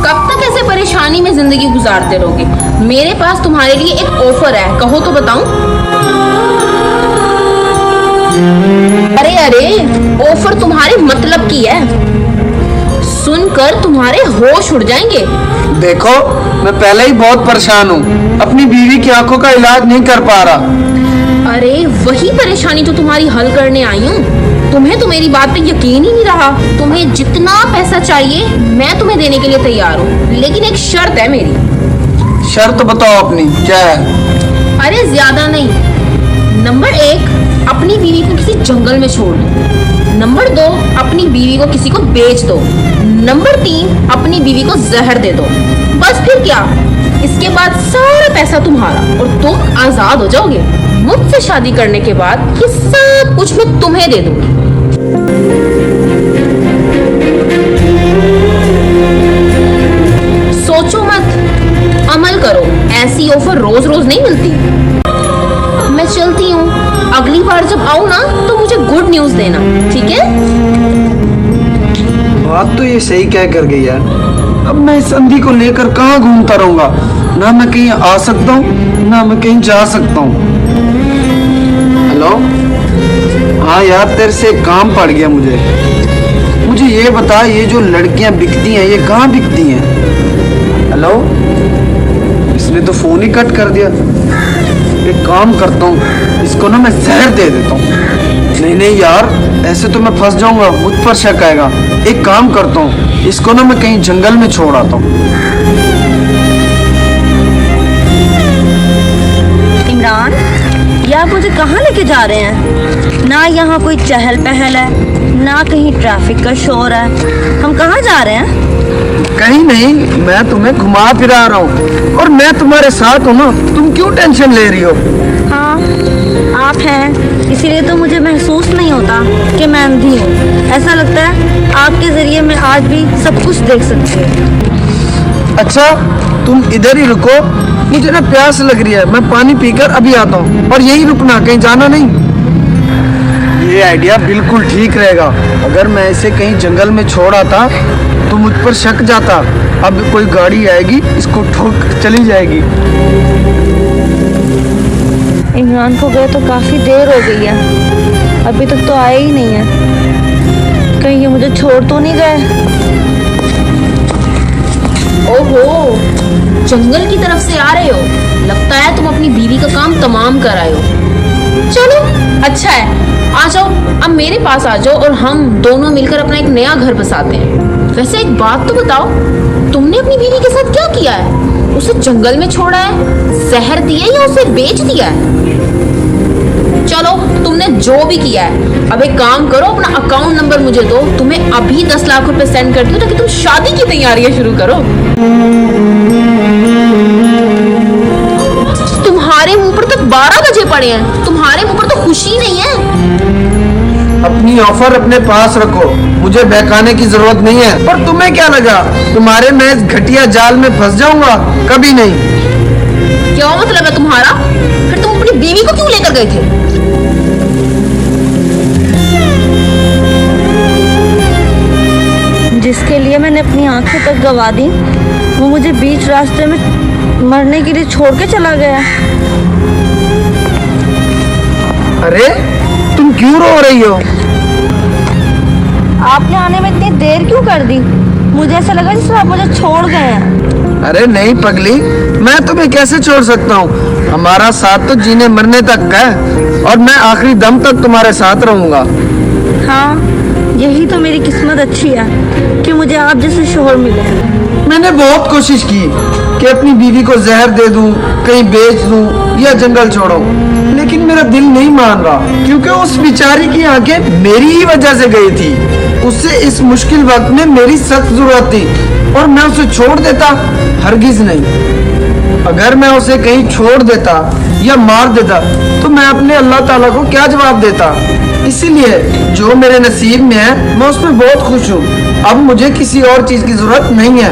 कब तक ऐसे परेशानी में जिंदगी गुजारते रहोगे? मेरे पास तुम्हारे लिए एक ऑफर है, कहो तो बताऊं? अरे अरे, ऑफर तुम्हारे मतलब की है, सुनकर तुम्हारे होश उड़ जाएंगे। देखो, मैं पहले ही बहुत परेशान हूँ, अपनी बीवी की आंखों का इलाज नहीं कर पा रहा। अरे वही परेशानी तो तुम्हारी हल करने आई हूँ। तुम्हें तो मेरी बात पे यकीन ही नहीं रहा। तुम्हें जितना पैसा चाहिए मैं तुम्हें देने के लिए तैयार हूँ, लेकिन एक शर्त है मेरी। शर्त बताओ अपनी, क्या है? अरे ज्यादा नहीं। नंबर 1, अपनी बीवी को किसी जंगल में छोड़ दो। नंबर 2, अपनी बीवी को किसी को बेच दो। नंबर 3, अपनी बीवी को जहर दे दो। बस फिर क्या, इसके बाद सारा पैसा तुम्हारा और तुम आजाद हो जाओगे। मुझसे शादी करने के बाद ये सब कुछ मैं तुम्हें दे दूंगी। सोचो मत, अमल करो। ऐसी ऑफर रोज रोज नहीं मिलती। मैं चलती हूँ, अगली बार जब आऊँ ना तो मुझे गुड न्यूज देना, ठीक है? बात तो ये सही कह कर गई यार। अब मैं इस अंधी को लेकर कहाँ घूमता रहूंगा? ना मैं कहीं आ सकता हूँ, ना मैं कहीं जा सकता हूँ। हेलो, हाँ यार, तेरे से एक काम पड़ गया मुझे ये बता, ये जो लड़कियां बिकती हैं ये कहाँ बिकती हैं? हेलो, इसने तो फोन ही कट कर दिया। एक काम करता हूँ, इसको ना मैं जहर दे देता हूँ। नहीं यार, ऐसे तो मैं फंस जाऊंगा, मुझ पर शक आएगा। एक काम करता हूँ, इसको ना मैं कहीं जंगल में छोड़ आता हूँ। इमरान, ये आप मुझे कहाँ लेके जा रहे हैं? ना यहाँ कोई चहल पहल है, ना कहीं ट्रैफिक का शोर है। हम कहाँ जा रहे हैं? कहीं नहीं, मैं तुम्हें घुमा फिरा रहा हूँ और मैं तुम्हारे साथ हूँ ना, तुम क्यों टेंशन ले रही हो? हाँ, आप हैं, इसीलिए तो मुझे महसूस नहीं होता कि मैं अंधी हूँ। ऐसा लगता है आपके जरिए मैं आज भी सब कुछ देख सकती हूँ। अच्छा, तुम इधर ही रुको, मुझे ना प्यास लग रही है, मैं पानी पीकर अभी आता हूँ। और यही रुकना, कहीं जाना नहीं। ये आइडिया बिल्कुल ठीक रहेगा। अगर मैं इसे कहीं जंगल में छोड़ आता तो मुझ पर शक जाता। अब कोई गाड़ी आएगी, इसको ठोक चली जाएगी। इमरान को गए तो काफ़ी देर हो गई है, अभी तक तो आया ही नहीं है। कहीं ये मुझे छोड़ तो नहीं गए? ओहो, जंगल की तरफ से आ रहे हो? लगता है तुम अपनी बीवी का काम तमाम कर आए हो। चलो अच्छा है, आ जाओ, अब मेरे पास आ जाओ और हम दोनों मिलकर अपना एक नया घर बसाते हैं। वैसे एक बात तो बताओ, तुमने अपनी बीवी के साथ क्या किया है? उसे जंगल में छोड़ा है, जहर दिया या उसे बेच दिया है? चलो, तुमने जो भी किया है, अब एक काम करो, अपना अकाउंट नंबर मुझे दो, तुम्हें अभी 10 लाख रुपए सेंड करती हूँ ताकि तुम शादी की तैयारियां शुरू करो। तुम्हारे मुंह पर तो 12 बजे पड़े हैं, तुम्हारे मुंह पर तो खुशी नहीं है। अपनी ऑफर अपने पास रखो, मुझे बहकाने की जरूरत नहीं है। और तुम्हें क्या लगा, तुम्हारे मैं इस घटिया जाल में फंस जाऊंगा? कभी नहीं। क्या मतलब है तुम्हारा? फिर तुम अपनी बीवी को क्यों लेकर गए थे? जिसके लिए मैंने अपनी आंखें तक गवा दी, वो मुझे बीच रास्ते में मरने के लिए छोड़ के चला गया। अरे, तुम क्यों रो रही हो? आपने आने में इतनी देर क्यों कर दी? मुझे ऐसा लगा जैसे आप मुझे छोड़ गए हैं। अरे नहीं पगली, मैं तुम्हें कैसे छोड़ सकता हूँ? हमारा साथ तो जीने मरने तक का है और मैं आखिरी दम तक तुम्हारे साथ रहूंगा। हाँ, यही तो मेरी किस्मत अच्छी है कि मुझे आप जैसे शोहर मिले। मैंने बहुत कोशिश की कि अपनी बीवी को जहर दे दूं, कहीं बेच दूं या जंगल छोड़ो, लेकिन मेरा दिल नहीं मान रहा, क्योंकि उस बेचारी की आंखें मेरी ही वजह से गई थी। उससे इस मुश्किल वक्त में मेरी सख्त जरूरत थी और मैं उसे छोड़ देता? हरगिज नहीं। अगर मैं उसे कहीं छोड़ देता या मार देता तो मैं अपने अल्लाह ताला को क्या जवाब देता? इसीलिए जो मेरे नसीब में है मैं उसमें बहुत खुश हूँ। अब मुझे किसी और चीज की जरूरत नहीं है।